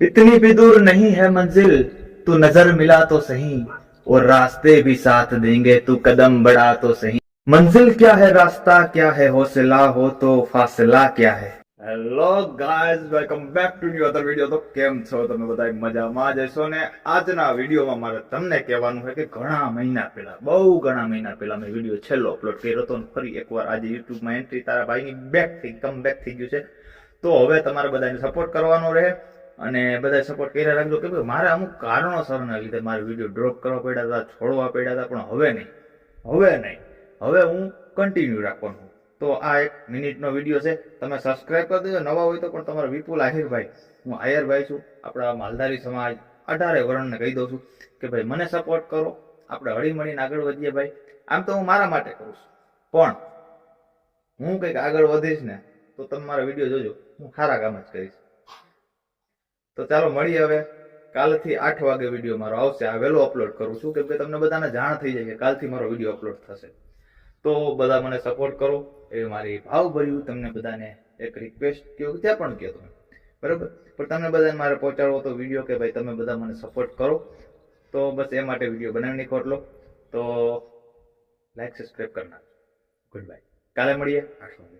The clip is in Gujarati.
इतनी भी दूर नहीं है मंजिल, तू नजर मिला तो सही, और रास्ते भी साथ देंगे, तू कदम बढ़ा तो सही। मंजिल क्या है, रास्ता क्या है, हौसला हो तो फासला क्या है। Hello guys, welcome back to new other video. તો કેમ છો તમે બધા? મજામાં જ હશો ને? આજના વિડીયોમાં મારે તમને કહેવાનું છે કે ઘણા મહિના પહેલા, બહુ ઘણા મહિના પહેલા મેં વિડીયો છેલ્લો અપલોડ કર્યો હતો, ફરી એકવાર આજે યુટ્યુબમાં એન્ટ્રી તારા ભાઈની કમ બેક થઈ ગયું છે। તો હવે તમારે બધાને સપોર્ટ કરવાનો રહે અને બધા સપોર્ટ કર્યા રાખજો, કે મારે અમુક કારણોસરના લીધે મારે વિડીયો ડ્રોપ કરવા પડ્યા હતા, છોડવા પડ્યા હતા, પણ હવે નહીં, હવે હું કન્ટિન્યુ રાખવાનું। તો આ 1 મિનિટનો વિડીયો છે, તમે સબસ્ક્રાઇબ કરી દેજો। નવા હોય તો પણ તમારા વિપુલ આહિરભાઈ, હું આહિરભાઈ છું, આપણા માલધારી સમાજ 18 વર્ણને કહી દઉં છું કે ભાઈ મને સપોર્ટ કરો, આપણે હળી મળીને આગળ વધીએ ભાઈ। આમ તો હું મારા માટે કરું છું, પણ હું કંઈક આગળ વધીશ ને તો તમે મારા વિડીયો જોજો, હું સારા કામ જ કરીશ। તો ચાલો મળીએ હવે। કાલથી 8 વાગે વિડીયો મારો આવશે, આ વહેલો અપલોડ કરું છું કેમ કે તમને બધાને જાણ થઈ જાય કે કાલથી મારો વિડીયો અપલોડ થશે। તો બધા મને સપોર્ટ કરો, એ મારી ભાવભર્યું તમને બધાને એક રિક્વેસ્ટ કહ્યું, ત્યાં પણ કહો તમે, બરાબર? પણ તમને બધાને મારે પહોંચાડવો તો વિડીયો કે ભાઈ તમે બધા મને સપોર્ટ કરો, તો બસ એ માટે વિડીયો બનાવી નાખો એટલો। તો લાઈક સબસ્ક્રાઈબ કરી નાખજો। ગુડ બાય, કાલે મળીએ 8 વાગે।